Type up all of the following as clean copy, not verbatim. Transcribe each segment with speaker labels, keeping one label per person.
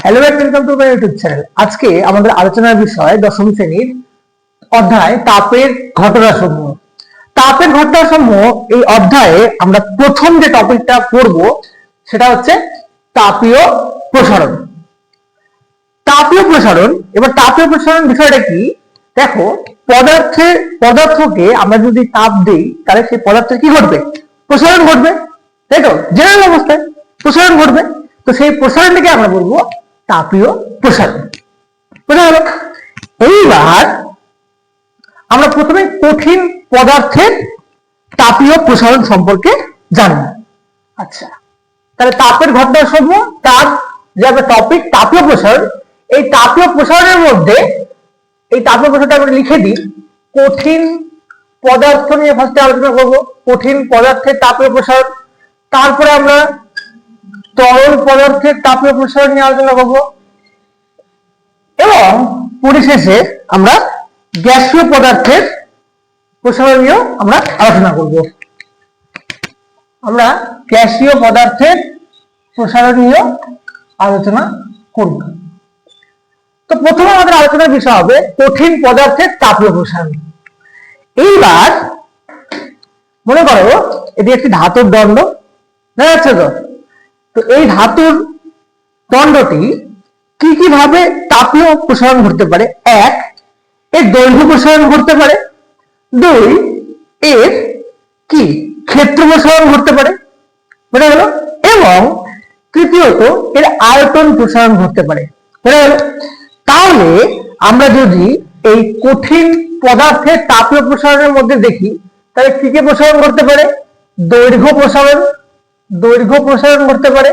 Speaker 1: Hello welcome to my YouTube channel. আজকে আমাদের আলোচনার বিষয় দশম শ্রেণীর অধ্যায় তাপের ঘটনাসমূহ। তাপের ঘটনাসমূহ এই অধ্যায়ে আমরা প্রথম যে টপিকটা পড়ব সেটা হচ্ছে তাপীয় প্রসারণ। তাপীয় প্রসারণ, এবার তাপীয় প্রসারণ বিষয়টা কি? দেখো, পদার্থকে আমরা যদি তাপ দিই তাহলে সেই পদার্থের কি ঘটবে? প্রসারণ ঘটবে, তাই তো? জেনারেল অবস্থায় প্রসারণ ঘটবে। তো সেই প্রসারণটাকে আমরা বলবো তাপীয় প্রসারণ। বুঝা গেল? এইবার আমরা প্রথমে কঠিন পদার্থের তাপীয় প্রসারণ সম্পর্কে জানব। আচ্ছা, তাহলে তাপের ঘটনাসমূহ, তার যে টপিক তাপীয় প্রসারণ, এই তাপীয় প্রসারণের মধ্যে এই তাপীয় প্রসারণটা আমরা লিখে দিই। কঠিন পদার্থ নিয়ে ফার্স্টে আলোচনা করবো, কঠিন পদার্থের তাপীয় প্রসারণ। তারপরে আমরা তরল পদার্থের তাপীয় প্রসারণ নিয়ে আলোচনা করবো এবং পরিশেষে আমরা গ্যাসীয় পদার্থের প্রসারণ নিয়েও আমরা আলোচনা করব। আমরা গ্যাসীয় পদার্থের প্রসারণ নিয়েও আলোচনা করব। তো প্রথমে আমাদের আলোচনার বিষয় হবে কঠিন পদার্থের তাপীয় প্রসারণ। এইবার মনে করো এটি একটি ধাতুর দণ্ড, দেখা যাচ্ছে তো? তো এই ধাতুর দণ্ডটি কি কি ভাবে তাপীয় প্রসারণ ঘটতে পারে? এক, এর দৈর্ঘ্য প্রসারণ ঘটতে পারে। দুই, এর কি ক্ষেত্র প্রসারণ ঘটতে পারে, বুঝা গেল? এবং তৃতীয়ত এর আয়তন প্রসারণ ঘটতে পারে, বুঝা গেল? তাহলে আমরা যদি এই কঠিন পদার্থের তাপীয় প্রসারণের মধ্যে দেখি তাহলে কি কি প্রসারণ ঘটতে পারে? দৈর্ঘ্য প্রসারণ ঘটতে পারে,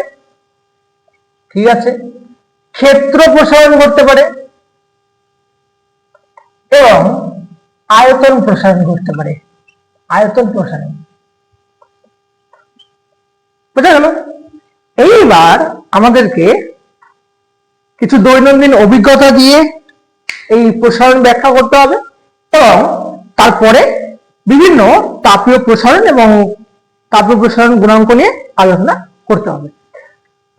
Speaker 1: ঠিক আছে? ক্ষেত্র প্রসারণ করতে পারে এবং আয়তন প্রসারণ করতে পারে। আয়তন প্রসারণ, বুঝা গেল? এইবার আমাদেরকে কিছু দৈনন্দিন অভিজ্ঞতা দিয়ে এই প্রসারণ ব্যাখ্যা করতে হবে এবং তারপরে বিভিন্ন তাপীয় প্রসারণ এবং তাপীয় প্রসারণ গুণাঙ্ক নিয়ে আলোচনা করতে হবে।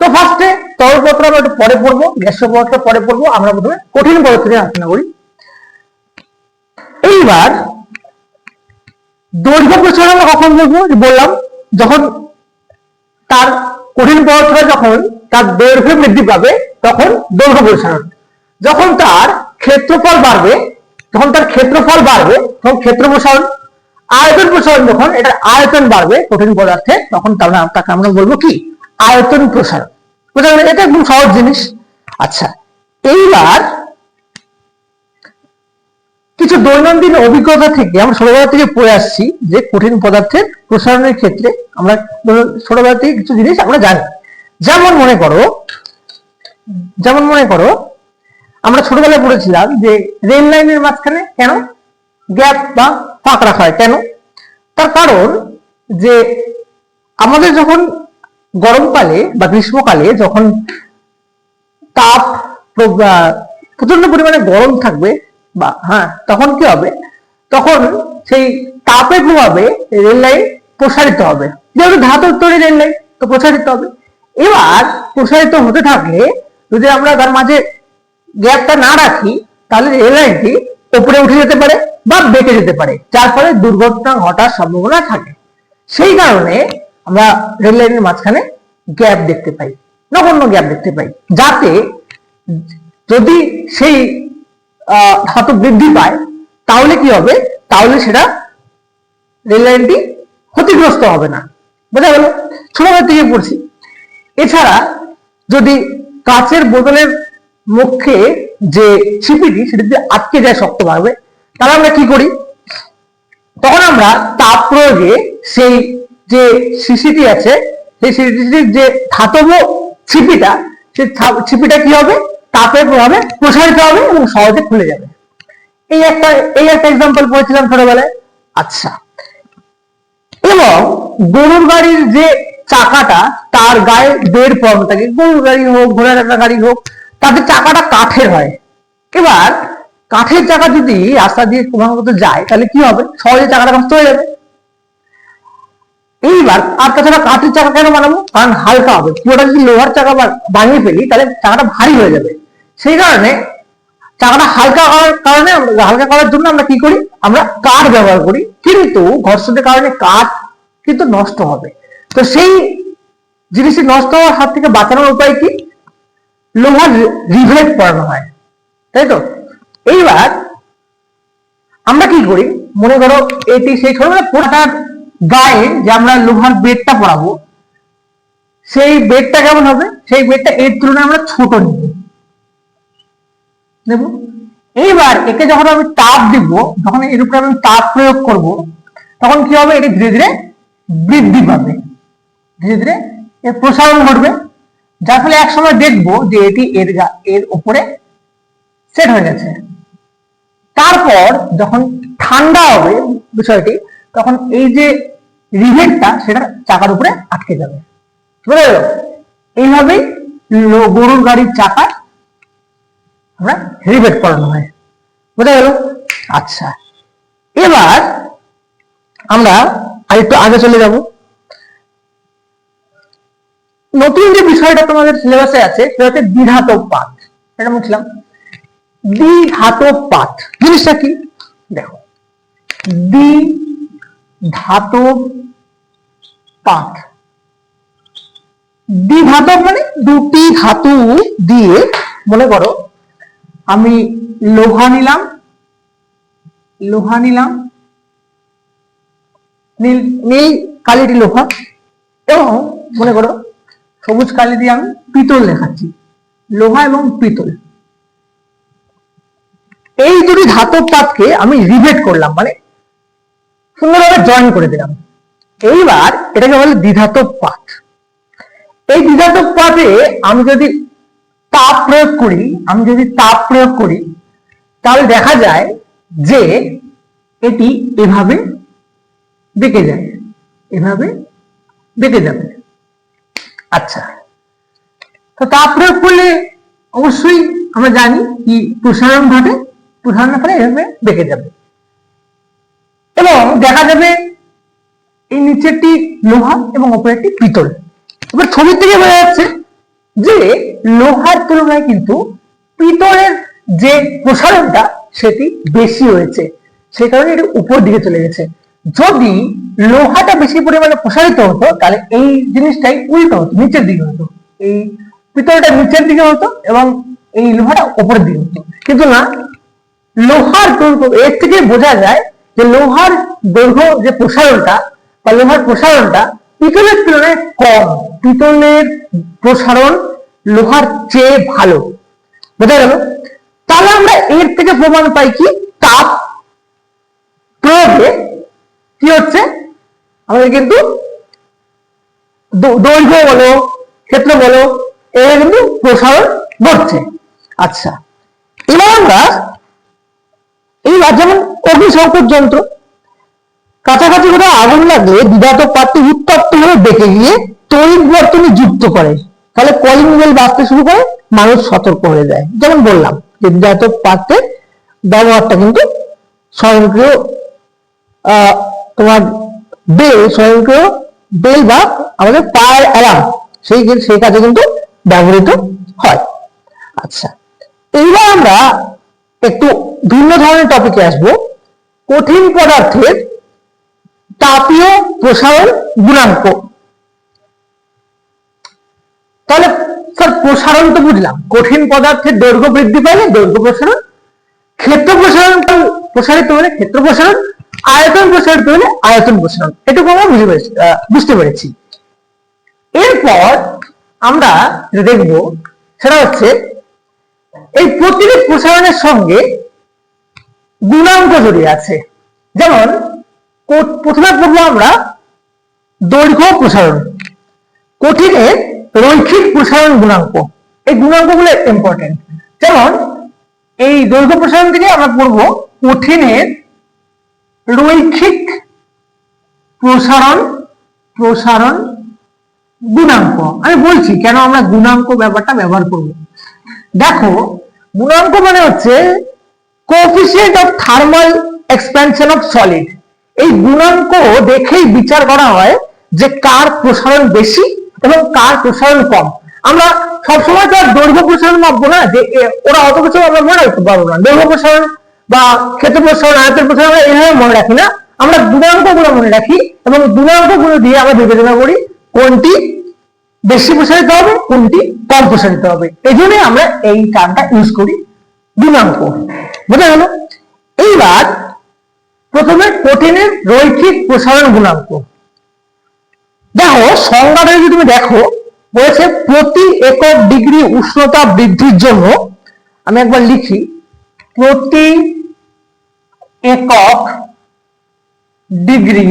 Speaker 1: তো ফার্স্টে তরল পদার্থ আমরা একটু পরে পড়বো, গ্যাসীয় পদার্থ পরে পড়বো। আমরা প্রথমে কঠিন পদার্থ নিয়ে আলোচনা করি। এইবার দৈর্ঘ্য প্রসারণ আমরা কখন বলবো? বললাম যখন তার কঠিন পদার্থটা যখন তার দৈর্ঘ্য বৃদ্ধি পাবে তখন দৈর্ঘ্য প্রসারণ। যখন তার ক্ষেত্রফল বাড়বে তখন ক্ষেত্র প্রসারণ। আয়তন প্রসারণ, যখন এটার আয়তন বাড়বে কঠিন পদার্থে তখন তাকে আমরা বলবো কি? আয়তন প্রসারণ। বুঝা গেল? এটা একদম সহজ জিনিস। আচ্ছা, এইবার কিছু দৈনন্দিন অভিজ্ঞতা থেকে আমরা ছোটবেলা থেকে পড়ে আসছি যে কঠিন পদার্থের প্রসারণের ক্ষেত্রে আমরা ছোটবেলা থেকে কিছু জিনিস আমরা জানি। যেমন মনে করো আমরা ছোটবেলায় পড়েছিলাম যে রেল লাইনের মাঝখানে কেন গ্যাপ বা ফাঁক রাখা হয়? কেন? তার কারণ যে আমাদের যখন গরমকালে বা গ্রীষ্মকালে যখন তাপ প্রচন্ড পরিমাণে গরম থাকবে বা তখন কি হবে? তখন সেই তাপের প্রভাবে রেল লাইন প্রসারিত হবে, যেহেতু ধাতুর তৈরি রেল লাইন, তো প্রসারিত হবে। এবার প্রসারিত হতে থাকলে যদি আমরা তার মাঝে গ্যাপটা না রাখি তাহলে রেল লাইনটি উপরে উঠে যেতে পারে বা বেঁকে যেতে পারে, যার ফলে দুর্ঘটনা ঘটার সম্ভাবনা থাকে। সেই কারণে আমরা রেল লাইনের মাঝখানে গ্যাপ দেখতে পাই, নগণ্য গ্যাপ দেখতে পাই, যাতে যদি সেই ধাতু বৃদ্ধি পায় তাহলে কি হবে? তাহলে সেটা রেল লাইনটি ক্ষতিগ্রস্ত হবে না। বোঝা গেল? ছোটবেলা থেকে পড়ছি। এছাড়া যদি কাচের বোতলের মুখে যে ছিপিটি সেটি যদি আটকে যায় শক্তভাবে, তাহলে আমরা কি করি? তখন আমরা তাপ প্রয়োগে সেই যে শিশিটি আছে, সেই শিশিটির যে ধাতব ছিপিটা, সেই ছিপিটা কি হবে? তাপের প্রভাবে প্রসারিত হবে এবং সহজে খুলে যাবে। এই একটা এক্সাম্পল পড়েছিলাম ছোটবেলায়। আচ্ছা, এবং গরুর গাড়ির যে চাকাটা, তার গায়ে বের পড়ানো থাকে, গরুর গাড়ি হোক ঘোড়ার একটা গাড়ি হোক, তাদের চাকাটা কাঠের হয়। এবার কাঠের চাকা যদি রাস্তা দিয়ে ক্রমাগত যায় তাহলে কি হবে? সহজে চাকাটা নষ্ট হয়ে যাবে। এইবার আর তাছাড়া কাঠের চাকা কেন বানাবো, কারণ হালকা হবে। পুরোটা যদি লোহার চাকা বানিয়ে ফেলি তাহলে চাকাটা ভারী হয়ে যাবে। সেই কারণে চাকাটা হালকা করার কারণে, হালকা করার জন্য আমরা কি করি, আমরা কাঠ ব্যবহার করি। কিন্তু ঘর্ষণের কারণে কাঠ কিন্তু নষ্ট হবে। তো সেই জিনিসটি নষ্ট হওয়ার হাত থেকে বাঁচানোর উপায় কি, লোহার রিভেট পরানো হয়, তাই তো। এইবার আমরা কি করি, মনে করো এটি সেই সময় পোড়াটার গায়ে যে আমরা লোহার বেডটা পরাবো, সেই বেডটা কেমন হবে, সেই বেডটা এর তুলনায় আমরা ছোট নিব, দেব। এইবার একে যখন আমি তাপ দিব, যখন এর উপরে আমি তাপ প্রয়োগ করব, তখন কি হবে, এটি ধীরে ধীরে বৃদ্ধি পাবে, ধীরে ধীরে এর প্রসারণ ঘটবে, যার ফলে এক সময় দেখবো যে এটি এর উপরে সেট হয়ে গেছে। তারপর যখন ঠান্ডা হবে বিষয়টি, তখন এই যে রিভেটটা সেটা চাকার উপরে আটকে যাবে। বুঝা গেল? এইভাবেই গরুর গাড়ির চাকা আমরা রিভেট করানো হয়। বুঝা গেল? আচ্ছা, এবার আমরা আরেকটু আগে চলে যাব। নতুন যে বিষয়টা তোমাদের সিলেবাসে আছে সেটা হচ্ছে দ্বিধাতব পাত। এটা বুঝলাম, দ্বিধাতব পাত জিনিসটা কি, দেখো, দ্বিধাতব পাত, দ্বিধাতব মানে দুটি ধাতু দিয়ে, মনে করো আমি লোহা নিলাম, নীল কালিটি লোহা, এবং মনে করো সবুজ কালি দিয়ে আমি পিতল দেখাচ্ছি, লোহা এবং পিতল। এই দুটি ধাতব পাতকে আমি রিভেট করলাম, মানে সুন্দরভাবে জয়েন করে দিলাম। এইবার এটাকে বলে দ্বিধাতব পাত। এই দ্বিধাতব পাতে আমি যদি তাপ প্রয়োগ করি, তাহলে দেখা যায় যে এটি এভাবে বেঁকে যায়, এভাবে বেঁকে যাবে। আচ্ছা, তো তাপ প্রয়োগ করলে অবশ্যই আমরা জানি কি প্রসারণ ঘটে, প্রসারণের ফলে এভাবে বেঁকে যাবে, এবং দেখা যাবে এই নিচেরটি লোহা এবং উপরেরটি পিতল। এবার ছবি থেকে বোঝা যাচ্ছে যে লোহার তুলনায় কিন্তু পিতলের যে প্রসারণটা সেটি বেশি হয়েছে, সেই কারণে এটি উপর দিকে চলে গেছে। যদি লোহাটা বেশি পরিমাণে প্রসারিত হতো তাহলে এই জিনিসটাই উল্টো হতো, নিচের দিকে হতো, এই পিতলটা নিচের দিকে হতো এবং এই লোহাটা উপরের দিকে হতো। কিন্তু না, লোহার দৈর্ঘ্য, এর থেকে বোঝা যায় যে লোহার দৈর্ঘ্য যে প্রসারণটা বা লোহার প্রসারণটা পিতলের তুলনায় কম, পিতলের প্রসারণ লোহার চেয়ে ভালো। বোঝা গেল? তাহলে আমরা এর থেকে প্রমাণ পাই কি, তাপ প্রয়োগে কি হচ্ছে, আমাদের কিন্তু দৈর্ঘ্য বলো ক্ষেত্র বলো এর কিন্তু প্রসারণ ঘটছে। আচ্ছা, এবার আমরা এইবার যেমন অগ্নিসংযোগ যন্ত্র, কাছাকাছি কোথাও আগুন লাগলে দ্বিধাতব পাতটি উত্তপ্ত হয়ে বেঁকে গিয়ে তড়িৎ বর্তনী যুক্ত করে, তাহলে কলিং বেল বাজতে শুরু করে, মানুষ সতর্ক হয়ে যায়। যেমন বললাম যে দ্বিধাতব পাতের ব্যবহারটা কিন্তু স্বয়ংক্রিয় তোমার স্বয়ংক্রিয় বেল বা আমাদের ফায়ার অ্যালার্ম সেই কাজে কিন্তু ব্যবহৃত হয়। আচ্ছা, এইবার আমরা একটু ভিন্ন ধরনের টপিকে আসবো, কঠিন পদার্থের তাপীয় প্রসারণ গুণাঙ্ক। তাহলে স্যার প্রসারণ তো বুঝলাম, কঠিন পদার্থের দৈর্ঘ্য বৃদ্ধি পাইলে দৈর্ঘ্য প্রসারণ, ক্ষেত্র প্রসারণ প্রসারিত হলে ক্ষেত্র প্রসারণ, আয়তন প্রসারিত হলে আয়তন প্রসারণ। এটুকু আমরা বুঝতে পেরেছি। এরপর আমরা যেটা দেখবো সেটা হচ্ছে এই প্রতিটি প্রসারণের সঙ্গে গুণাঙ্ক জড়িয়ে আছে। যেমন প্রথমে পড়বো আমরা দৈর্ঘ্য প্রসারণ, কঠিনের রৈখিক প্রসারণ গুণাঙ্ক। এই গুণাঙ্কগুলো ইম্পর্টেন্ট। যেমন এই দৈর্ঘ্য প্রসারণ থেকে আমরা পড়বো কঠিনের রৈখিক প্রসারণ গুণাঙ্ক। আমি বলছি কেন আমরা গুণাঙ্ক ব্যাপারটা ব্যবহার করব। দেখো, গুণাঙ্ক মানে হচ্ছে coefficient of thermal expansion of solid. এই গুণাঙ্ক দেখেই বিচার করা হয় যে কার প্রসারণ বেশি এবং কার প্রসারণ কম। আমরা সবসময় তো দৈর্ঘ্য প্রসারণ মাপবো না, যে ওরা অত কিছু আমরা মনে রাখতে পারবো না। দৈর্ঘ্য প্রসারণ বা ক্ষেত্র প্রসারণ, আয়তন প্রসারণ এইভাবে মনে রাখি না, আমরা গুণাঙ্কগুলো মনে রাখি এবং গুণাঙ্কগুলো দিয়ে আমরা বিবেচনা করি কোনটি বেশি প্রসারিত হবে, কোনটি কম প্রসারিত হবে। এই জন্যই আমরা এই টার্মটা ইউজ করি, গুণাঙ্ক। বোঝা গেল? এইবার প্রথমে কঠিনের রৈখিক প্রসারণ গুণাঙ্ক। দেখো সংজ্ঞাটা যদি তুমি দেখো, বলেছে প্রতি একক ডিগ্রি উষ্ণতা বৃদ্ধির জন্য, আমি একবার লিখি, প্রতি একক ডিগ্রি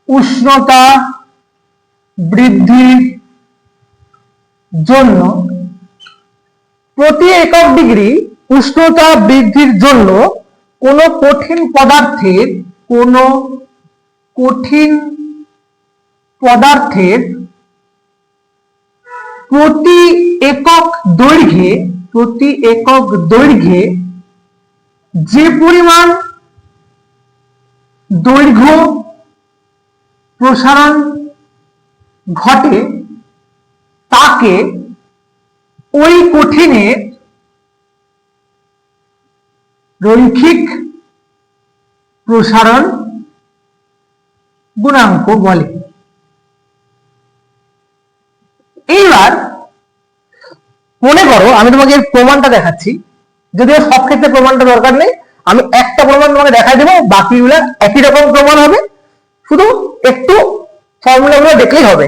Speaker 1: উষ্ণতা বৃদ্ধির জন্য, প্রতি একক ডিগ্রি উষ্ণতা বৃদ্ধির জন্য কোন কঠিন পদার্থের প্রতি একক দৈর্ঘ্যে যে পরিমাণ দৈর্ঘ্য প্রসারণ ঘটে তাকে ওই কঠিনের রৈখিক প্রসারণ গুণাঙ্ক বলে। এইবার মনে করো আমি তোমাকে প্রমাণটা দেখাচ্ছি, যদিও সব ক্ষেত্রে প্রমাণটা দরকার নেই, আমি একটা প্রমাণ তোমাকে দেখাই দেবো, বাকিগুলো একই রকম প্রমাণ হবে, শুধু একটু ফর্মুলাগুলো দেখলেই হবে।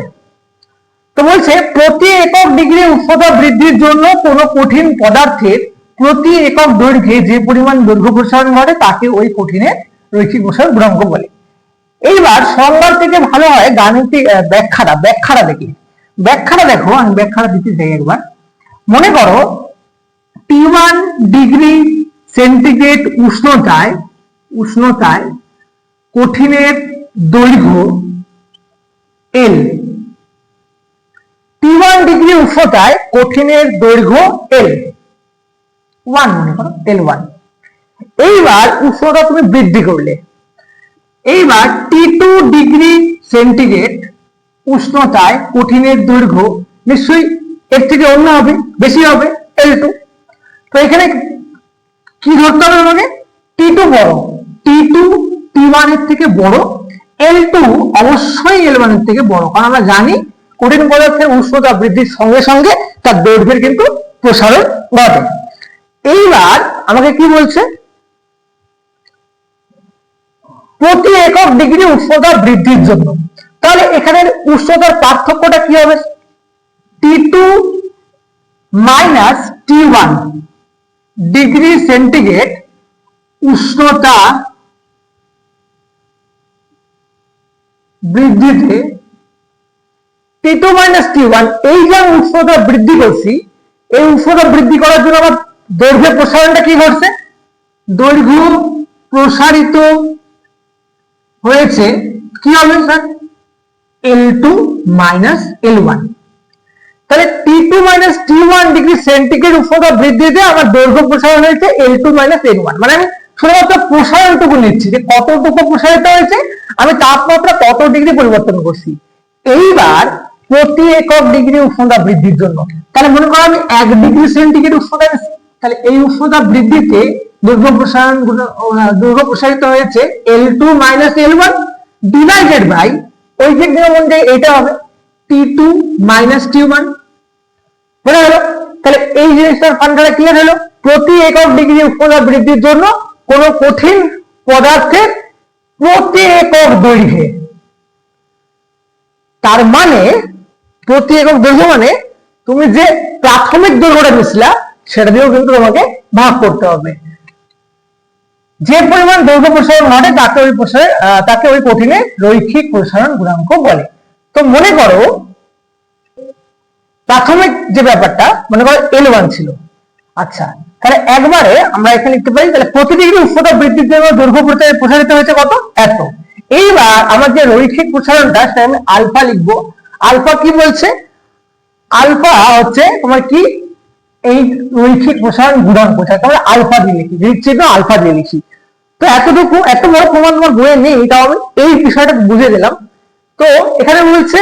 Speaker 1: তো বলছে প্রতি একক ডিগ্রি উষ্ণতা বৃদ্ধির জন্য কোন কঠিন পদার্থের প্রতি একক দৈর্ঘ্যে যে পরিমাণ দৈর্ঘ্য প্রসারণ ঘটে তাকে ওই কঠিনের রৈখিক প্রসারণ গুণাঙ্ক বলে। এইবার সংজ্ঞা থেকে ভালো হয় গাণিতিক ব্যাখ্যাটা দেখি। ব্যাখ্যাটা দেখো, আমি ব্যাখ্যাটা দিতে চাই একবার। মনে করো T1 ডিগ্রি সেন্টিগ্রেড উষ্ণতায় কঠিনের দৈর্ঘ্য L, T1 ডিগ্রি উষ্ণতায় কঠিনের দৈর্ঘ্য L1, মনে করো L1। এইবার উষ্ণতা তুমি বৃদ্ধি করলে, এইবার T2 ডিগ্রি সেন্টিগ্রেড উষ্ণতায় কঠিনের দৈর্ঘ্য নিশ্চয়ই এর থেকে অন্য হবে, বেশি হবে, L2। তো এখানে কি ধরতে হবে আমাকে? T2 বড়, T2 T1 এর থেকে বড়, L2 অবশ্যই L1 এর থেকে বড়, কারণ আমরা জানি কঠিন পদার্থের উষ্ণতা বৃদ্ধির সঙ্গে সঙ্গে তার দৈর্ঘ্যের কিন্তু প্রসারণ ঘটে। এইবার আমাকে কি বলছে? প্রতি একক ডিগ্রি উষ্ণতা বৃদ্ধির জন্য, তাহলে এখানে উষ্ণতার পার্থক্যটা কি হবে? T2 minus T1 degree centigrade উষ্ণতা বৃদ্ধিতে T2 মাইনাস T1, এই যে উষ্ণতা বৃদ্ধি করছি, এই উষ্ণতা বৃদ্ধি করার জন্য আমার দৈর্ঘ্য প্রসারণটা কি ঘটছে? দৈর্ঘ্য প্রসারিত হয়েছে, কি হবে স্যার? L2 minus L1। তাহলে T2 minus T1 degree centigrade উষ্ণতা বৃদ্ধিতে আমার দৈর্ঘ্য প্রসারণ হয়েছে L2 মাইনাস L1। মানে আমি শুধুমাত্র প্রসারণটুকু নিচ্ছি, যে কতটুকু প্রসারিত হয়েছে, আমি তাপমাত্রা কত ডিগ্রি পরিবর্তন করছি। এইবার প্রতি একক ডিগ্রি উষ্ণতা বৃদ্ধির জন্য, তাহলে মনে করো আমি 1 ডিগ্রি সেন্টিগ্রেড উষ্ণতা নিচ্ছি, তাহলে এই উষ্ণতা বৃদ্ধিতে দৈর্ঘ্য প্রসারিত হয়েছে L2 minus L1 divided by ওই যে নিয়ম অনুযায়ী এটা হবে T2 মাইনাস T1। বুঝা গেল? তাহলে এই জিনিসটার ফান্ডাটা ক্লিয়ার হলো। প্রতি একক ডিগ্রি উষ্ণতা বৃদ্ধির জন্য কোন কঠিন পদার্থের প্রতি একক দৈর্ঘ্যে, তার মানে প্রতি একক দৈর্ঘ্য মানে তুমি যে প্রাথমিক দৈর্ঘ্যটা নিছিলা সেটা দিয়েও কিন্তু তোমাকে ভাগ করতে হবে। যে পরিমাণ দৈর্ঘ্য প্রসারণ ঘটে তাকে ওই কঠিনের রৈখিক প্রসারণ গুণাঙ্ক বলে। তো মনে করো প্রাথমিক যে ব্যাপারটা, মনে করো L1 ছিল, আচ্ছা তাহলে একবারে আমরা এখানে লিখতে পারি, তাহলে প্রতি ডিগ্রি উষ্ণতা বৃদ্ধির জন্য দৈর্ঘ্য প্রসারিত হয়েছে কত? এত। এইবার আমার যে রৈখিক প্রসারণটা সেটা আমি আলফা লিখবো। আলফা কি বলছে? আলফা হচ্ছে তোমার কি এই রৈখিক প্রসারণ গুণাঙ্ক, আমরা আলফা দিয়ে লিখি, চিহ্ন আলফা দিয়ে লিখি। তো এতটুকু, এত বড় প্রমাণ তোমার বইয়ে নেই, তাও আমি এই বিষয়টা বুঝে দিলাম তো এখানে বলছে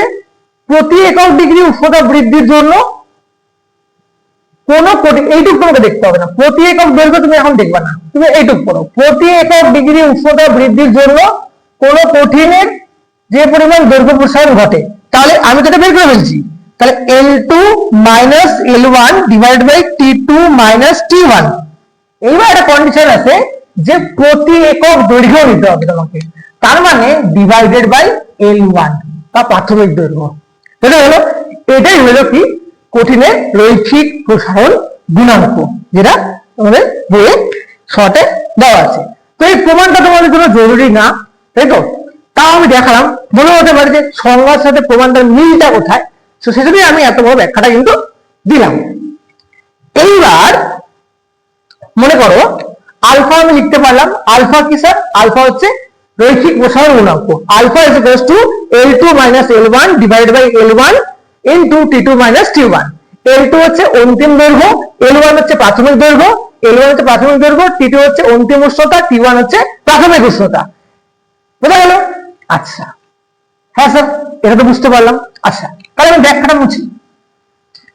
Speaker 1: প্রতি একক ডিগ্রি উষ্ণতা বৃদ্ধির জন্য কোন এইটুকু তোমাকে দেখতে হবে না, প্রতি একক দৈর্ঘ্য তুমি এখন দেখবে না, তুমি এইটুকু পড়ো। প্রতি একক ডিগ্রি উষ্ণতা বৃদ্ধির জন্য কোন কঠিনের যে পরিমাণ দৈর্ঘ্য প্রসারণ ঘটে, তাহলে আমি তো এটা বের করে ফেলছি। তাহলে L2 minus L1 divide by T2 minus T1। এইবার একটা কন্ডিশন আছে যে প্রতি একক দৈর্ঘ্য নিতে হবে তোমাকে, তার মানে ডিভাইডেড বাই L1 বা প্রাথমিক দৈর্ঘ্য। এটাই হলো কি কঠিনের রৈখিক প্রসারণ গুণাঙ্ক, যেটা তোমাদের বইয়ে শর্টে দেওয়া আছে। তো এই প্রমাণটা তোমাদের জন্য জরুরি না, তাই তো? তাও আমি দেখালাম, মনে হতে পারে যে সংজ্ঞার সাথে প্রমাণটার মিলটা কোথায়, তো সেজন্যই আমি এত বড় ব্যাখ্যাটা কিন্তু দিলাম। এইবার মনে করো আলফা আমি লিখতে পারলাম, আলফা কি স্যার? আলফা হচ্ছে রৈখিক প্রসারণ গুণাঙ্ক। Alpha is equal to L2 minus L1 divide by L1 into T2 minus T1। L2 হচ্ছে অন্তিম দৈর্ঘ্য, L1 হচ্ছে প্রাথমিক দৈর্ঘ্য, L1 হচ্ছে প্রাথমিক দৈর্ঘ্য, T2 হচ্ছে অন্তিম উষ্ণতা, T1 হচ্ছে প্রাথমিক উষ্ণতা। বুঝা গেল? আচ্ছা, হ্যাঁ স্যার, এটা তো বুঝতে পারলাম। আচ্ছা, তাহলে আমি ব্যাখ্যাটা মুছি,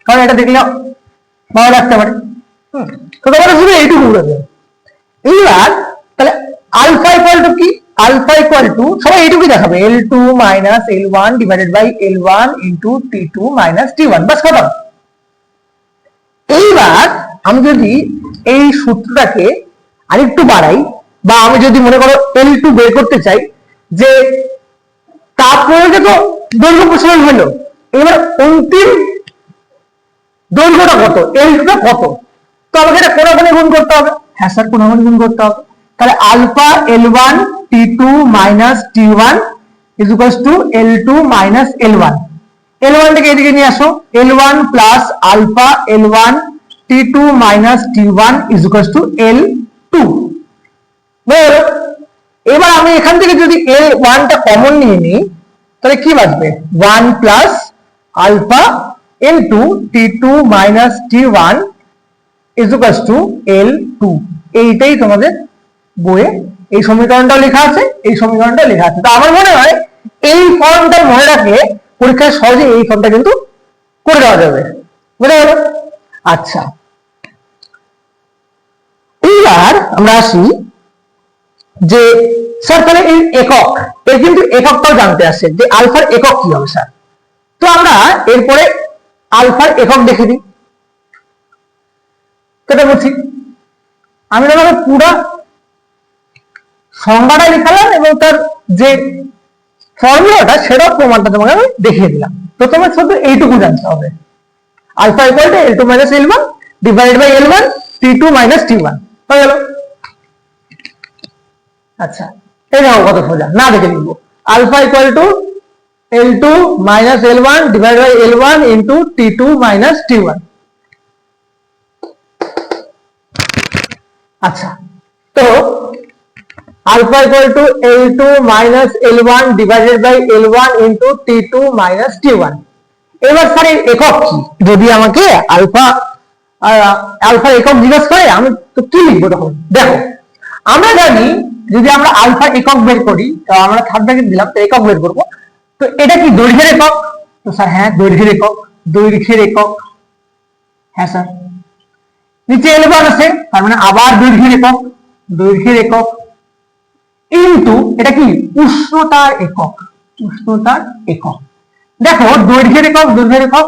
Speaker 1: কারণ এটা দেখলে ভালো লাগতে পারে। তো তোমরা শুধু এইটুকু বলে দেবে। এইবার তাহলে আলফা ইকুয়াল টু কি? আলফা ইকুয়াল টু সবাই এইটুকুই দেখাবে, L2 minus L1 divided by L1 into T2 minus T1। বাস খতম। এইবার আমি যদি এই সূত্রটাকে আরেকটু বাড়াই, বা আমি যদি মনে করো L2 বের করতে চাই, যে তাপ প্রয়োগে তো দৈর্ঘ্য প্রসারণ হলো, এবার অন্তিম দৈর্ঘ্যটা কত, L2 টা কত, তো আমাকে এটা কোণাগুণে গুণ করতে হবে। হ্যাঁ স্যার, কোণাগুণে গুণ করতে হবে। তাহলে alpha L1 T2 minus T1 is equal to L2 minus L1। L1 থেকে এদিকে নিয়ে আসো, L1 plus alpha L1 T2 minus T1 is equal to L2। এবার আমি এখান থেকে যদি L1 টা কমন নিয়ে নিই, তাহলে কি বাঁচবে? 1 plus alpha into T2 minus T1 is equal to L2। এইটাই তোমাদের বইয়ে এই সমীকরণটাও লেখা আছে, এই সমীকরণটা লেখা আছে। তো আমার মনে হয় এই ফর্মটা মনে রাখলে পরীক্ষায় সহজে এই ফর্মটা কিন্তু করে দেওয়া যাবে। বুঝা গেল? আচ্ছা, এইবার আমরা আসি যে স্যার তাহলে এই একক, এর কিন্তু এককটাও জানতে আসে যে আলফার একক কি হবে স্যার। তো আমরা এরপরে আলফার একক দেখে দিই। কেটে বলছি আমি তোমাকে পুরো সংজ্ঞাটা লিখালাম এবং তার যে ফর্মুলাটা সেটাও প্রমাণটা তোমাকে আমি দেখিয়ে দিলাম। তো তোমার শুধু এইটুকু জানতে হবে, alpha equal to L2 minus L1 divide by L1 T2 minus T1 হয়ে গেল। আচ্ছা, এই দেখো কত সোজা, না দেখে লিখবো। Alpha equal to L2 minus L1 divide by L1 into T2 minus T1। আচ্ছা, তো alpha equal to L2 minus L1 divided by L1 into T2 minus T1। এবার স্যার এর একক কি? যদি আমাকে আলফা একক জিজ্ঞেস করে আমি তো কি লিখবো তখন? দেখো, আমরা জানি যদি আমরা আলফা একক বের করি, তো আমরা থার্ড ব্র্যাকেট দিলাম, তো একক বের করবো। তো এটা কি দৈর্ঘ্যের একক? তো স্যার হ্যাঁ, দৈর্ঘ্যের একক। দৈর্ঘ্যের একক, হ্যাঁ স্যার। নিচে L1 আছে, তার মানে আবার দৈর্ঘ্যের একক। দৈর্ঘ্যের একক ইনটু এটা কি উষ্ণতার একক। উষ্ণতার একক। দেখো দৈর্ঘ্যের একক, দৈর্ঘ্যের একক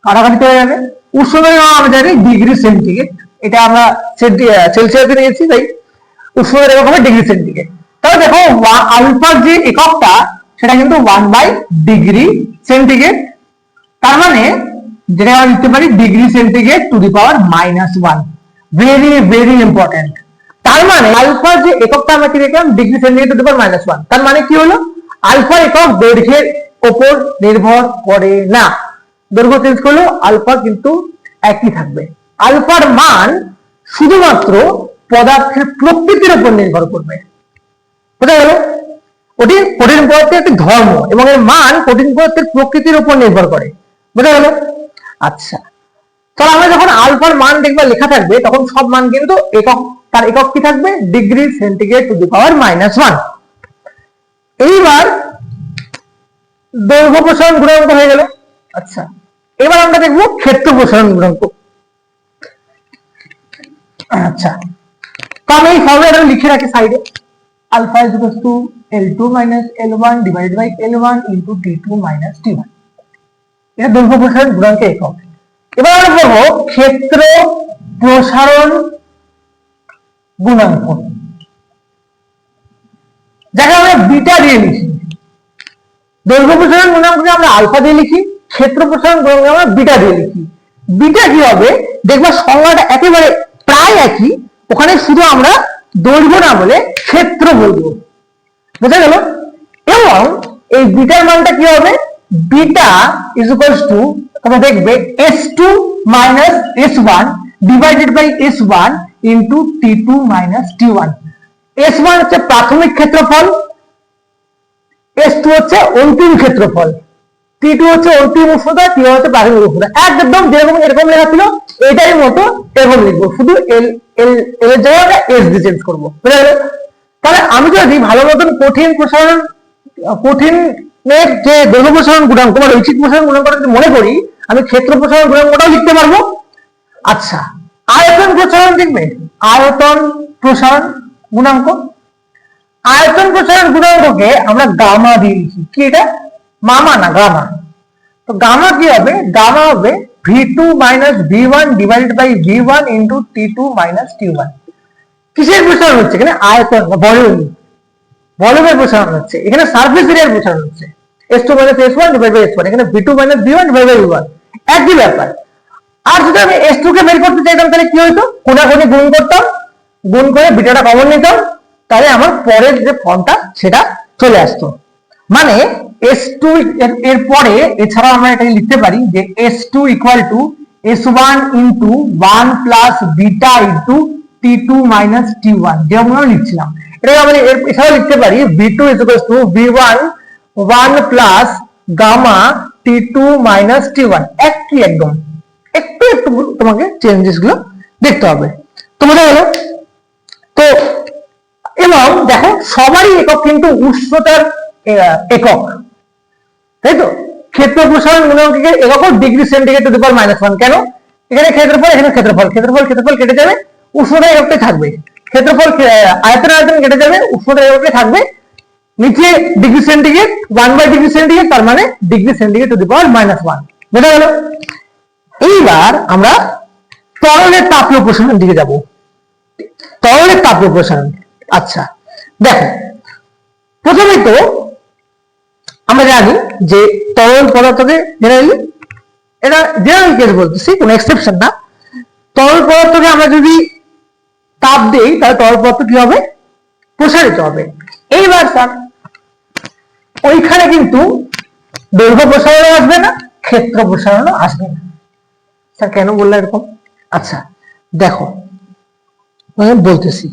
Speaker 1: কাটাকাটি হয়ে যাবে। উষ্ণতার একক আমরা জানি ডিগ্রি সেন্টিগ্রেড, এটা আমরা সেলসিয়াসে নিয়েছি, তাই উষ্ণতার একক হবে ডিগ্রি সেন্টিগ্রেড। তাহলে দেখো আলফার যে এককটা সেটা কিন্তু 1 বাই ডিগ্রি সেন্টিগ্রেড, তার মানে যেটা আমরা লিখতে পারি degree centigrade to the power -1। Very very important. তার মানে আলফার যে এককটা আমরা কি দেখলাম, degree centigrade to the power -1। তার মানে কি হলো, আলফা একক দৈর্ঘ্যের উপর নির্ভর করে না। দৈর্ঘ্য চেঞ্জ করলেও আলফা কিন্তু একই থাকবে। আলফার মান শুধুমাত্র পদার্থের প্রকৃতির উপর নির্ভর করবে। বুঝা গেল? ওটি কঠিন পদার্থের একটি ধর্ম এবং এর মান কঠিন পদার্থের প্রকৃতির উপর নির্ভর করে। বুঝা গেল? আচ্ছা, তাহলে আমরা যখন আলফার মান দেখবে লেখা থাকবে, তখন সব মান কিন্তু একক, তার একক কি থাকবে? Degree centigrade to the power -1। এইবার দৈর্ঘ্য প্রসারণ গুণাঙ্ক হয়ে গেল। আচ্ছা, এবার আমরা দেখবো ক্ষেত্র প্রসারণ গুণাঙ্ক। আচ্ছা, তো আমি এই ফর্মুলাটা লিখে রাখি সাইডে, alpha is equal to L2 minus L1 divided by L1 into T2 minus T1। এটা দৈর্ঘ্য প্রসারণ গুণাঙ্ক একক। এবার আমরা বলবো ক্ষেত্র প্রসারণ গুণাঙ্ক, যাকে আমরা বিটা দিয়ে লিখি। দৈর্ঘ্য প্রসারণ গুণাঙ্ককে আমরা আলফা দিয়ে লিখি, ক্ষেত্র প্রসারণ গুণাঙ্ককে আমরা বিটা দিয়ে লিখি। বিটা কি হবে দেখবা সংজ্ঞাটা একেবারে প্রায় একই, ওখানে শুধু আমরা দৈর্ঘ্য না বলে ক্ষেত্র বলবো, বুঝা গেল? এবং এই বিটার মানটা কি হবে, বিটা ইজ ইকুয়ালস টু তোমরা দেখবে S2 minus S1 divided by S1 into T2 minus T1। S1 হচ্ছে প্রাথমিক ক্ষেত্রফল, S2 হচ্ছে অন্তিম ক্ষেত্রফল, T2 হচ্ছে অন্তিম উষ্ণতা, T1 হচ্ছে প্রাথমিক উষ্ণতা। একদম যেরকম এরকম লেখা ছিল এটাই মতো এরকম লিখবো, শুধু এল এল এর জায়গায় আমরা S দিয়ে চেঞ্জ করবো, বুঝা গেল? তাহলে আমি যদি ভালো মতন কঠিনের যে দৈর্ঘ্য প্রসারণ গুণাঙ্ক বা রৈখিক প্রসারণ গুণাঙ্কটা যদি মনে করি, আমি ক্ষেত্র প্রসারণ গুণাঙ্কটাও লিখতে পারবো। আচ্ছা, আয়তন প্রসারণ দেখবে, আয়তন প্রসারণ গুণাঙ্ক, আয়তন প্রসারণ গুণাঙ্ককে আমরা গামা দিয়ে লিখি। কি এটা, মামা না গামা? তো গামা কি হবে, গামা হবে V2 minus V1 divided by V1 into T2 minus T1। কিসের প্রসারণ হচ্ছে এখানে, আয়তন ভলিউম, ভলিউমের প্রসারণ হচ্ছে, এখানে সারফেস এরিয়ার প্রসারণ হচ্ছে। S2 minus S1 divide by S1, এখানে V2 minus V1 divide by V1, একই ব্যাপার। আর যদি আমি S2 কে বের করতে চাইতাম তাহলে কি হইতো, কোনাকুনি গুণ করতাম, গুণ করে বিটাটা কমন নিতাম, তাহলে আমার পরের যে ফর্মটা সেটা চলে আসতো। মানে S2 এর পরে এছাড়াও আমরা এটা লিখতে পারি যে S2 equal to S1 into 1 plus beta into T2 minus T1, যেমন আমরা লিখছিলাম। এটা আমরা এছাড়াও লিখতে পারি V2 is equal to V1 1 plus gamma T2 minus T1, একই একদম, একটু একটু তোমাকে চেঞ্জেস গুলো দেখতে হবে। তো বোঝা গেল? তো এবং দেখো সবারই একক কিন্তু উষ্ণতার একক, তাই তো? ক্ষেত্র প্রসারণ গুণাঙ্কের একক degree centigrade to the power -1। কেন, এখানে ক্ষেত্রফল, এখানে ক্ষেত্রফল, ক্ষেত্রফল ক্ষেত্রফল কেটে যাবে, উষ্ণতা এককটাই থাকবে। ক্ষেত্রফল আয়তন আয়তন কেটে যাবে, উষ্ণতা এককটাই থাকবে। নিচে degree centigrade 1 by degree centigrade, তার মানে degree centigrade to the power -1। বোঝা গেল? এইবার আমরা তরলের তাপীয় প্রসারণ দিকে যাব। তরলের তাপীয় প্রসারণ, আচ্ছা দেখো, প্রথমে তো আমরা জানি যে তরল পদার্থকে জেনারেলি, এটা জেনারেল কেস বলতেছি, কোনো এক্সেপশন না, তরল পদার্থকে আমরা যদি তাপ দেই তাহলে তরল পদার্থ কি হবে, প্রসারিত হবে। এইবার স্যার ওইখানে কিন্তু দৈর্ঘ্য প্রসারণও আসবে না, ক্ষেত্র প্রসারণও আসবে না। স্যার কেন বললে এরকম? আচ্ছা দেখো আমি বলতেছি।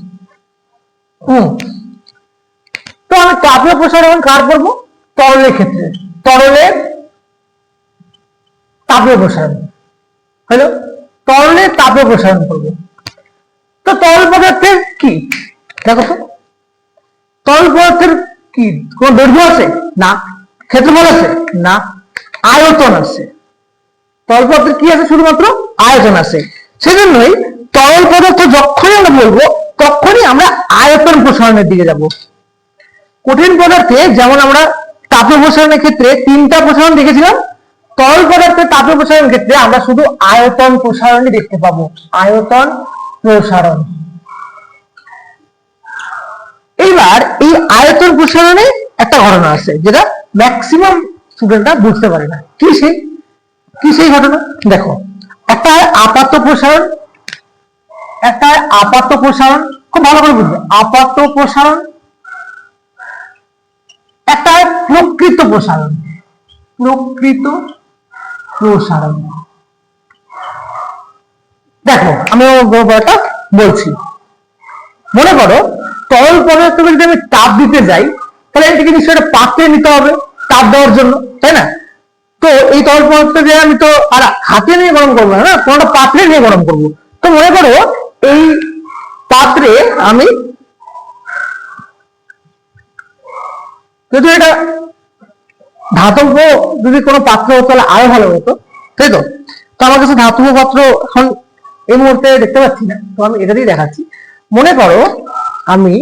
Speaker 1: তো আমি তাপীয় প্রসারণ কার করবো, তরলের ক্ষেত্রে, তরলের তাপীয় প্রসারণ হলো, তরলের তাপীয় প্রসারণ করবো। তো তরল পদার্থের কি, দেখো তো তরল পদার্থের কি কোন দৈর্ঘ্য আছে না, ক্ষেত্রফল আছে না, আয়তন আছে। তরল পদার্থের কি আছে, শুধুমাত্র আয়তন আছে। সেজন্যই তরল পদার্থ যখনই আমরা বলবো তখনই আমরা আয়তন প্রসারণের দিকে যাব। কঠিন পদার্থে যেমন আমরা তাপীয় প্রসারণের ক্ষেত্রে 3টা প্রসারণ দেখেছিলাম, তরল পদার্থের তাপীয় প্রসারণের ক্ষেত্রে আমরা শুধু আয়তন প্রসারণই দেখতে পাবো, আয়তন প্রসারণ। এইবার এই আয়তন প্রসারণে একটা ঘটনা আছে যেটা ম্যাক্সিমাম স্টুডেন্টরা বুঝতে পারে না। কি সেই ঘটনা, দেখো একটা আপাত প্রসারণ, একটা আপাত প্রসারণ, খুব ভালো করে বুঝবে, আপাত প্রসারণ, একটা প্রকৃত প্রসারণ, প্রকৃত প্রসারণ। দেখো আমি ব্যাপারটা বলছি, মনে করো তরল পদার্থকে যদি আমি তাপ দিতে যাই তাহলে এটাকে নিশ্চয়ই একটা পাত্রে নিতে হবে তাপ দেওয়ার জন্য, তাই না? তো এই তরল পদার্থকে আমি তো আর হাতে নিয়ে গরম করবো না, কোনটা পাত্রে নিয়ে গরম করবো। তো মনে করো এই পাত্রে আমি যদি এটা ধাতব যদি কোনো পাত্র হতো তাহলে আরো ভালো হতো, তাই তো? তো আমার কাছে ধাতব পাত্র এখন এই মুহূর্তে দেখতে পাচ্ছি না, তো আমি এটা দিয়ে দেখাচ্ছি। মনে করো আমি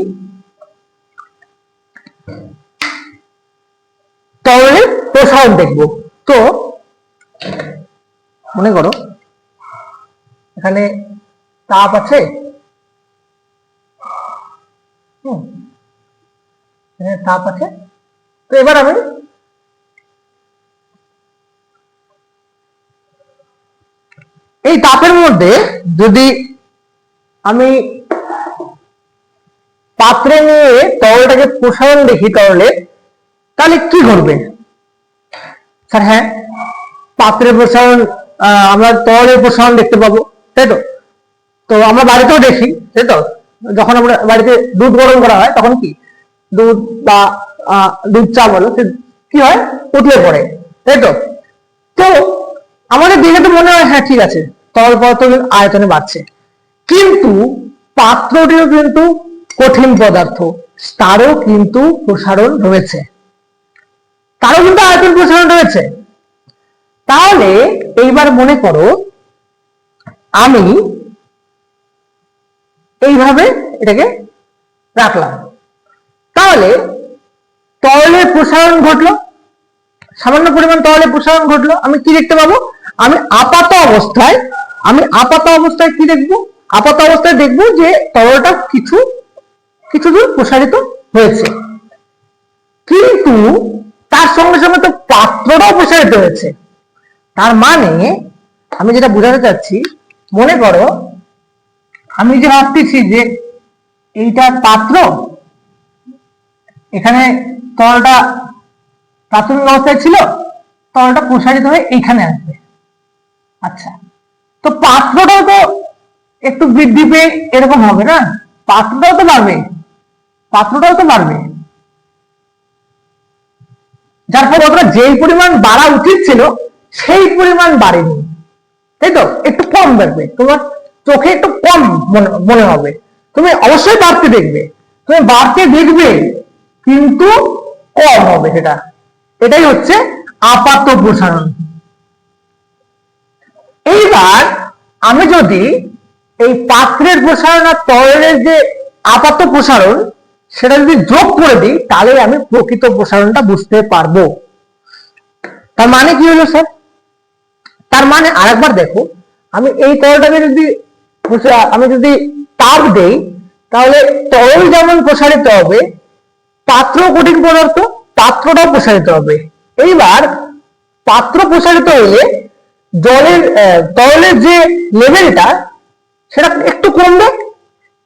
Speaker 1: তরলের প্রসারণ দেখব। তো মনে করো এখানে তাপ আছে, তাপ আছে। তো এবার আমি এই তাপের মধ্যে যদি আমি পাত্রে নিয়ে তরলটাকে প্রসারণ দেখি তরলে, তাহলে কি ঘটবে স্যার? হ্যাঁ, পাত্রের প্রসারণ, আমরা তরলের প্রসারণ দেখতে পাবো, তাই তো? তো আমরা বাড়িতেও দেখি, তাই তো? যখন আমরা বাড়িতে দুধ গরম করা হয় তখন কি দুধ বা দুধ চা বলো, কি হয়, উতলে পড়ে, তাই তো? তো আমাদের দেখে তো মনে হয় হ্যাঁ ঠিক আছে, তরল পদার্থ আয়তনে বাড়ছে, কিন্তু পাত্রটিও কিন্তু কঠিন পদার্থ, তারও কিন্তু প্রসারণ রয়েছে, তারও কিন্তু আয়তন প্রসারণ রয়েছে। তাহলে এইবার মনে করো আমি এইভাবে এটাকে রাখলাম, তাহলে তরলের প্রসারণ ঘটলো, সামান্য পরিমাণ তরলের প্রসারণ ঘটলো। আমি কি দেখতে পাবো? আমি আপাত অবস্থায় কি দেখবো? আপাত অবস্থায় দেখবো যে তরলটা কিছু দূর প্রসারিত হয়েছে, কিন্তু তার সঙ্গে সঙ্গে তো পাত্রটাও প্রসারিত হয়েছে। তার মানে আমি যেটা বোঝাতে চাচ্ছি, মনে করো আমি যে ভাবতেছি যে এইটা পাত্র, এখানে তরলটা প্রাথমিক অবস্থায় ছিল, তরলটা প্রসারিত হয়ে এইখানে আসবে। আচ্ছা, তো পাত্রটাও তো একটু বৃদ্ধি পেয়ে এরকম হবে না? পাত্রটাও তো বাড়বে, যার ফলে ওটা যেই পরিমাণ বাড়া উচিত ছিল সেই পরিমাণ বাড়েনি, তাই তো? একটু কম দেখবে, তোমার চোখে একটু কম মনে হবে, তুমি অবশ্যই বাড়তে দেখবে, কিন্তু কম হবে সেটা। এটাই হচ্ছে আপাত প্রসারণ। এইবার আমি যদি এই পাত্রের প্রসারণ আর তরলের যে আপাত প্রসারণ সেটা যদি যোগ করে দিই, তাহলে আমি প্রকৃত প্রসারণটা বুঝতে পারবো। তার মানে কি হলো স্যার? তার মানে আরেকবার দেখো, আমি এই তরলটাকে যদি তাপ দেই, তাহলে তরল যেমন প্রসারিত হবে, পাত্র কঠিন পদার্থ, পাত্রটাও প্রসারিত হবে। এইবার পাত্র প্রসারিত হলে তরলের যে লেভেলটা সেটা একটু কমবে,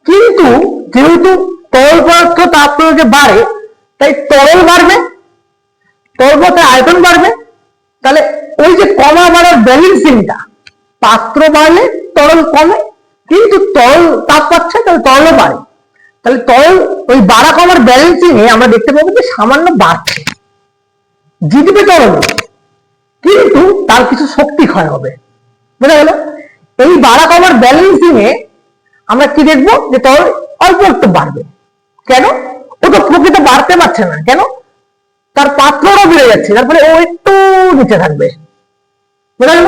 Speaker 1: কিন্তু যেহেতু তরল পদার্থ তাপ প্রয়োগে বাড়ে, তাই তরল বাড়বে, তরল পদার্থের আয়তন বাড়বে। তাহলে ওই যে কমা বাড়ার ব্যালেন্সিংটা, পাত্র বাড়লে তরল কমে, কিন্তু তরল তাপ পাচ্ছে তাহলে তরলও বাড়ে। তাহলে তরল ওই বাড়া কমার ব্যালেন্সিং এ আমরা দেখতে পাবো যে সামান্য বাড়ছে, জিতবে তরল, কিন্তু তার কিছু শক্তি ক্ষয় হবে। বোঝা গেল? এই বাড়া কমার ব্যালেন্সিং এ আমরা কি দেখবো? যে তরল অল্প একটু বাড়বে। কেন? ও তো প্রকৃত বাড়তে পারছে না, কেন? তার পাত্রটাও বেড়ে যাচ্ছে, তার ফলে ও একটু নিচে থাকবে। বোঝা গেল?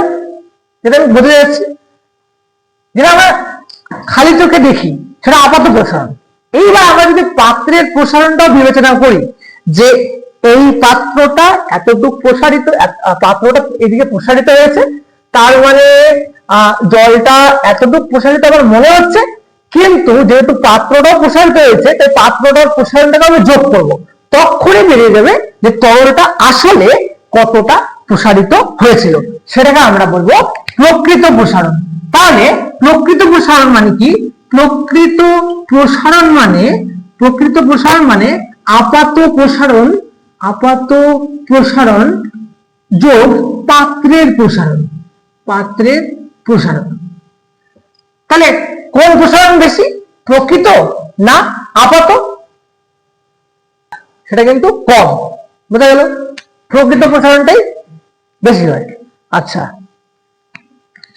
Speaker 1: যেটা আমি বোঝা যাচ্ছে, যেটা আমরা খালি চোখে দেখি সেটা আপাত প্রসারণ। এইবার আমরা যদি পাত্রের প্রসারণটাও বিবেচনা করি, যে এই পাত্রটা এতটুকু প্রসারিত, পাত্রটা এদিকে প্রসারিত হয়েছে, তার মানে জলটা এতটুকু প্রসারিত আমার মনে হচ্ছে, কিন্তু যেহেতু পাত্রটাও প্রসারিত হয়েছে, তাই পাত্রটার প্রসারণটাকে আমি যোগ করবো, তখনই বেরিয়ে যাবে যে তরলটা আসলে কতটা প্রসারিত হয়েছিল, সেটাকে আমরা বলবো প্রকৃত প্রসারণ। তাহলে প্রকৃত প্রসারণ মানে কি? প্রকৃত প্রসারণ মানে আপাত প্রসারণ যোগ পাত্রের প্রসারণ। তাহলে কোন প্রসারণ বেশি, প্রকৃত না আপাত? সেটা কিন্তু কম। বোঝা গেল? প্রকৃত প্রসারণটাই বেশি হয়। আচ্ছা,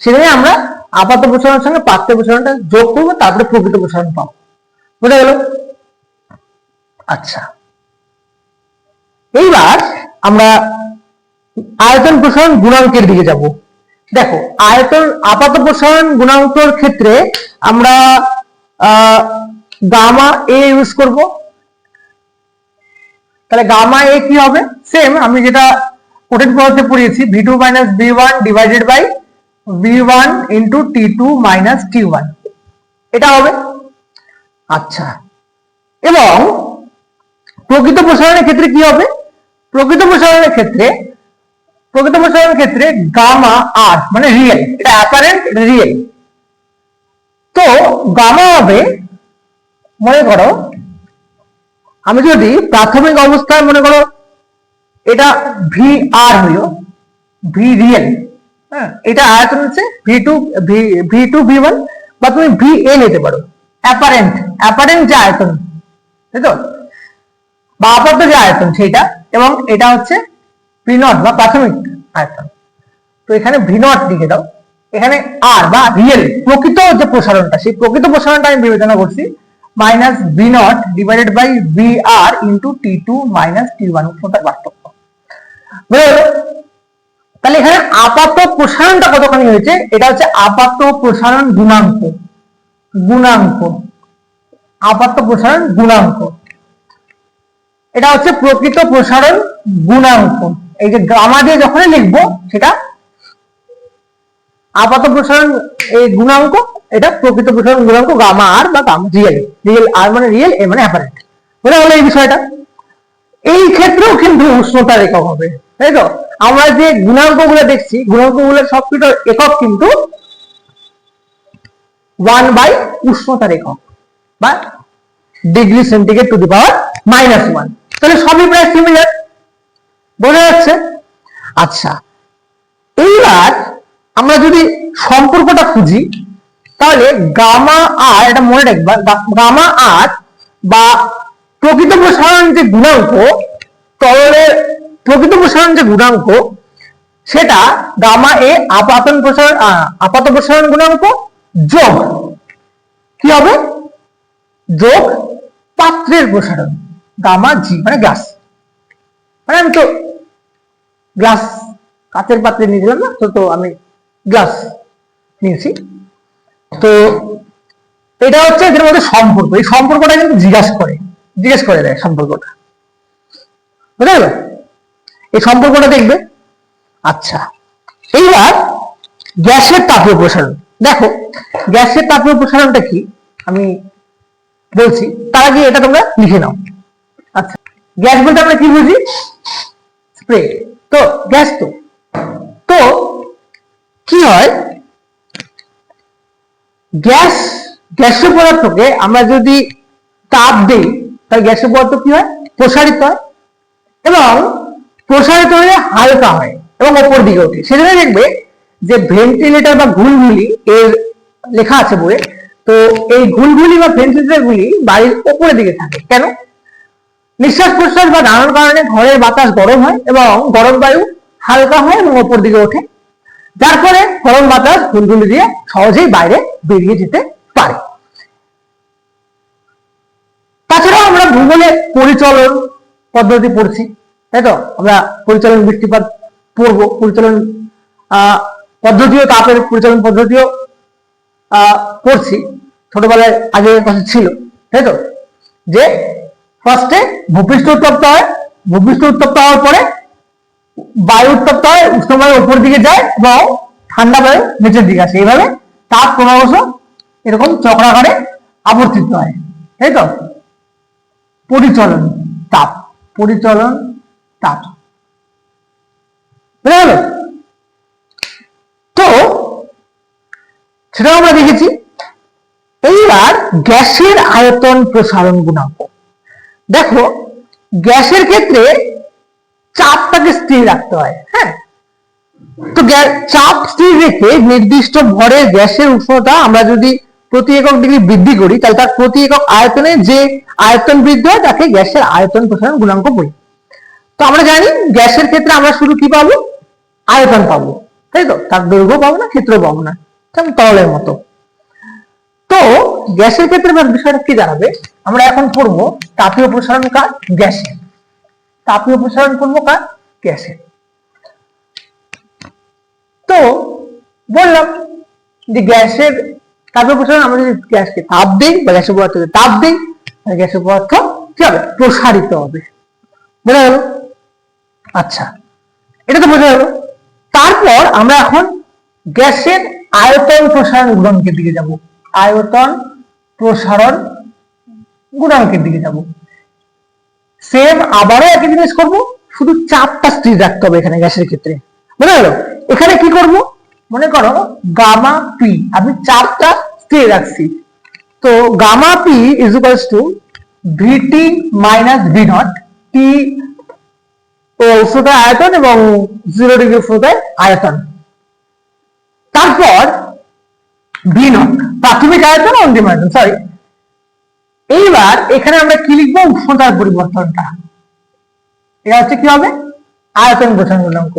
Speaker 1: সেখানে আমরা আপাত প্রসারণের সঙ্গে পাত্রের প্রসারণটা যোগ করবো, তারপরে প্রকৃত প্রসারণ পাবো। বোঝা গেল? আচ্ছা, এইবার আমরা আয়তন প্রসারণ গুণাঙ্কের দিকে যাব। দেখো আয়তন আপাত প্রসারণ গুণাঙ্কের ক্ষেত্রে আমরা গামা এ ইউজ করব। তাহলে গামা এ কি হবে? সেম আমি যেটা কোটেড পদ্ধতিতে পড়িয়েছি, v2 minus v1 divided by v1 into t2 minus t1, এটা হবে। আচ্ছা, এবং প্রকৃত প্রসারণের ক্ষেত্রে কি হবে? প্রকৃত প্রসারণের ক্ষেত্রে গামা আর মানে রিয়েল, এটা অ্যাপারেন্ট রিয়েল। তো গামা হবে, মনে করো আমি যদি প্রাথমিক অবস্থায় মনে করো এটা ভি আর হইল, ভি রিয়েল, হ্যাঁ, এটা আয়তন হচ্ছে ভি টু ভি1, বা তুমি ভি এ নিতে পারো, অ্যাপারেন্ট যে আয়তন, তাই তো, বা আপাতত যে আয়তন সেইটা, এবং এটা হচ্ছে ভি নট বা প্রাথমিক আয়তন। তো এখানে ভি নট লিখে দাও, এখানে আর বা রিয়েল প্রকৃত যে প্রসারণটা, সেই প্রকৃত প্রসারণটা আমি বিবেচনা করছি minus V naught divided by V আর ইন্টু t2 মাইনাস t1 উষ্ণতার পার্থক্য। তাহলে এখানে আপাত প্রসারণটা কতখানি হয়েছে? এটা হচ্ছে আপাত প্রসারণ গুণাঙ্ক, আপাত প্রসারণ গুণাঙ্ক। এটা হচ্ছে প্রকৃত প্রসারণ গুণাঙ্ক। এই যে গামা দিয়ে যখনই লিখবো সেটা আপাত প্রসারণ এই গুণাঙ্ক, এটা প্রকৃত প্রসারণ গুণাঙ্ক গামা আর বা গামা রিয়েল আর মানে রিয়েল, এ মানে অ্যাপারেন্ট। বুঝা গেল এই বিষয়টা? এই ক্ষেত্রেও কিন্তু উষ্ণতার একক হবে, তাই তো। আমরা যে গুণাঙ্কগুলো দেখছি, গুণাঙ্কগুলোর সবকিছু একক কিন্তু 1 বাই উষ্ণতার একক বা degree centigrade to the power -1। তাহলে সবই প্রায় সিমিলার, বোঝা যাচ্ছে? আচ্ছা, এইবার আমরা যদি সম্পর্কটা খুঁজি, তাহলে গামা আর, এটা মনে রাখবা, গামা আর বা প্রকৃত প্রসারণ যে গুণাঙ্ক, তরলের প্রকৃত প্রসারণ যে গুণাঙ্ক, সেটা গামা এ আপাত প্রসারণ গুণাঙ্ক যোগ কি হবে? যোগ পাত্রের প্রসারণ গামা জি মানে গ্লাস, মানে আমি তো গ্লাস কাচের পাত্রে নিয়েছিলাম না, তো আমি গ্লাস নিয়েছি। তো এটা হচ্ছে এদের মধ্যে সম্পর্ক, এই সম্পর্কটা কিন্তু জিজ্ঞেস করে দেয় সম্পর্কটা, বুঝা গেল? এই সম্পর্কটা দেখবে। আচ্ছা, এইবার গ্যাসের তাপীয় প্রসারণ। দেখো গ্যাসের তাপীয় প্রসারণটা কি আমি বলছি, তার আগে এটা তোমরা লিখে নাও। আচ্ছা, গ্যাস বলতে আমরা কি বুঝি? স্প্রে। তো গ্যাস তো কি হয়, গ্যাসীয় পদার্থকে আমরা যদি তাপ দিই, তাহলে গ্যাসীয় পদার্থ কি হয়? প্রসারিত হয়, এবং প্রসারিত হয়ে হালকা হয় এবং ওপর দিকে ওঠে। সেজন্য দেখবে যে ভেন্টিলেটর বা ঘুলঘুলি এর লেখা আছে বইয়ে, তো এই ঘুলঘুলি বা ভেন্টিলেটর গুলি বাড়ির ওপরের দিকে থাকে। কেন? নিঃশ্বাস প্রশ্বাস বা নানান কারণে ঘরের বাতাস গরম হয় এবং গরম বায়ু হালকা হয় এবং ওপর দিকে ওঠে, যার ফলে গরম বাতাস ঘুলঘুলি দিয়ে সহজেই বাইরে বেরিয়ে যেতে পারে। তাছাড়া আমরা ভূগোলে পরিচলন পদ্ধতি পড়ছি, তাই তো, আমরা পরিচলন বৃষ্টিপাত পড়বো, পরিচলন পদ্ধতিও, তাপের পরিচলন পদ্ধতিও পড়ছি ছোটবেলায়, আগের কথা ছিল, তাই তো, যে ফার্স্টে ভূপৃষ্ঠ উত্তপ্ত হয়, ভূপৃষ্ঠ উত্তপ্ত হওয়ার পরে বায়ু উত্তপ্ত হয়, উষ্ণ বায়ু উপর দিকে যায় এবং ঠান্ডা বায়ু নিচের দিকে আসে। এইভাবে তাপ ক্রমশ এরকম চক্রাকারে আবর্তিত হয়, তাই তো। পরিচলন তাপ বুঝা গেল? তো সেটা আমরা দেখেছি। এইবার গ্যাসের আয়তন প্রসারণ গুণাঙ্ক। দেখো গ্যাসের ক্ষেত্রে চাপটাকে স্থির রাখতে হয়, হ্যাঁ। তো চাপ স্থির রেখে নির্দিষ্ট ভরের গ্যাসের উষ্ণতা আমরা যদি প্রতি একক ডিগ্রি বৃদ্ধি করি, তাহলে তার প্রতি একক আয়তনে যে আয়তন বৃদ্ধি হয় তাকে গ্যাসের আয়তন প্রসারণ গুণাঙ্ক বলি। তো আমরা জানি গ্যাসের ক্ষেত্রে আমরা শুধু কি পাবো? আয়তন পাবো, তাই তো, তার দৈর্ঘ্য পাবো না, ক্ষেত্র পাবো না, যেমন তরলের মতো। তো গ্যাসের ক্ষেত্রে বিষয়টা কি দাঁড়াবে? আমরা এখন পড়বো তাপীয় প্রসারণ কার? গ্যাসের। তাপীয় প্রসারণ করবো কার? গ্যাসের। তো বললাম যে গ্যাসের তাপীয় প্রসারণ, আমরা যদি গ্যাসকে তাপ দিই বা গ্যাসের পদার্থকে তাপ দিই, গ্যাসের পদার্থ কি হবে? প্রসারিত হবে। বোঝা গেল? আচ্ছা, এটা তো বোঝা গেল। তারপর আমরা এখন গ্যাসের আয়তন প্রসারণ গুণাঙ্কের দিকে যাব। আয়তন প্রসারণ গুণাঙ্কের দিকে যাব। সেম আবারও একই জিনিস করব, শুধু চাপটা স্থির রাখতে হবে এখানে গ্যাসের ক্ষেত্রে। বুঝা গেল? এখানে কি করব? মনে করো গামা পি, আমি চাপটা স্থির রাখছি। তো gamma P is equals to VT minus V naught. T উষ্ণতার আয়তন এবং 0 ডিগ্রি উষ্ণতায় আয়তন। তারপর ভি নট প্রাথমিক আয়তন, অন্তিম আয়তন, সরি। এইবার এখানে আমরা কি লিখবো? উষ্ণতার পরিবর্তনটা। এটা হচ্ছে কি হবে? আয়তন প্রসারণ গুণাঙ্ক।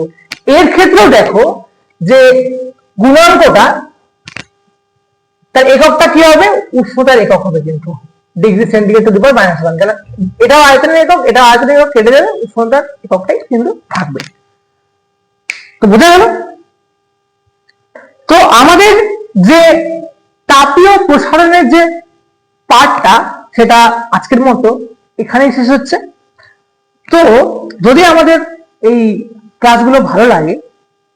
Speaker 1: এর ক্ষেত্রেও দেখো যে গুণাঙ্কটা, তার এককটা কি হবে? উষ্ণতার একক হবে, কিন্তু degree centigrade to the power -1। কেন? এটাও আয়তনের একক, এটা আয়তনের একক কেটে যাবে, উষ্ণতার এককটাই কিন্তু থাকবে। তো বোঝা গেল? তো আমাদের যে তাপীয় প্রসারণের যে পার্টটা, সেটা আজকের মতো এখানেই শেষ হচ্ছে। তো যদি আমাদের এই ক্লাসগুলো ভালো লাগে,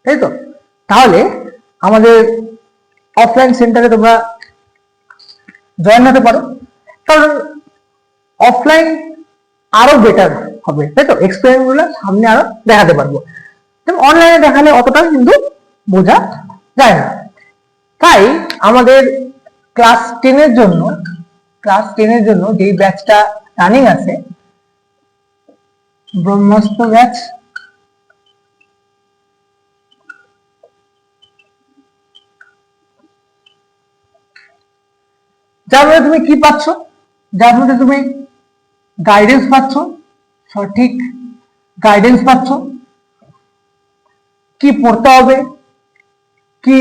Speaker 1: তাই তো, তাহলে আমাদের অফলাইন সেন্টারে তোমরা জয়েন হতে পারো, কারণ অফলাইন আরো বেটার হবে, তাই তো, এক্সপেরিমেন্ট গুলো সামনে আরো দেখাতে পারবো। অনলাইনে দেখালে অতটা কিন্তু বোঝা যায় না। তাই আমাদের ক্লাস 10-এর জন্য যেই ব্যাচটা রানিং আছে, ব্রহ্মাস্ত্র ব্যাচ, যার মধ্যে তুমি কি পাচ্ছ? যার মধ্যে তুমি গাইডেন্স পাচ্ছ, সঠিক গাইডেন্স পাচ্ছ, কি পড়তে হবে, কি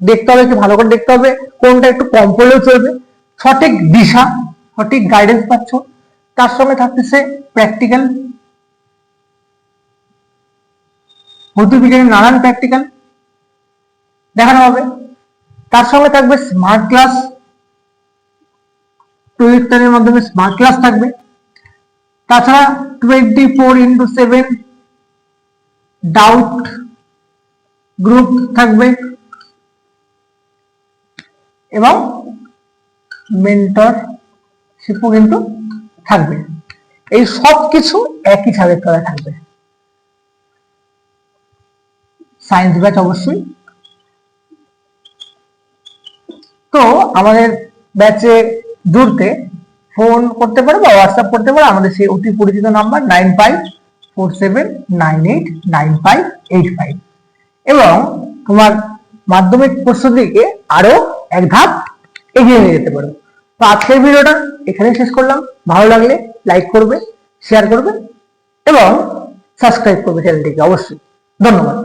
Speaker 1: দেখতে হবে, কি ভালো করে দেখতে হবে, কোনটা একটু কম পড়লেও চলবে, সঠিক দিশা, সঠিক গাইডেন্স পাচ্ছ। তার সঙ্গে থাকতেছে প্র্যাকটিক্যাল, ভৌতিক বিজ্ঞানের নানান প্র্যাকটিক্যাল দেখানো হবে। তার সঙ্গে থাকবে স্মার্ট ক্লাস, প্রজেক্টরের মাধ্যমে স্মার্ট ক্লাস থাকবে। তাছাড়া 24x7 ডাউট গ্রুপ থাকবে এবং মেন্টরশিপও কিন্তু থাকবে। এই সব কিছু একই ছাদের তলায় থাকবে। সায়েন্স ব্যাচ অবশ্যই। তো আমাদের ব্যাচে জুড়তে ফোন করতে পারো বা হোয়াটসঅ্যাপ করতে পারো আমাদের সেই অতি পরিচিত নাম্বার 9547989585, এবং তোমার মাধ্যমিক প্রস্তুতিকে আরো এক ধাপ এগিয়ে নিয়ে যেতে পারো। তো আজকের ভিডিওটা এখানে শেষ করলাম। ভালো লাগলে লাইক করবে, শেয়ার করবে এবং সাবস্ক্রাইব করবে চ্যানেলটিকে অবশ্যই। ধন্যবাদ।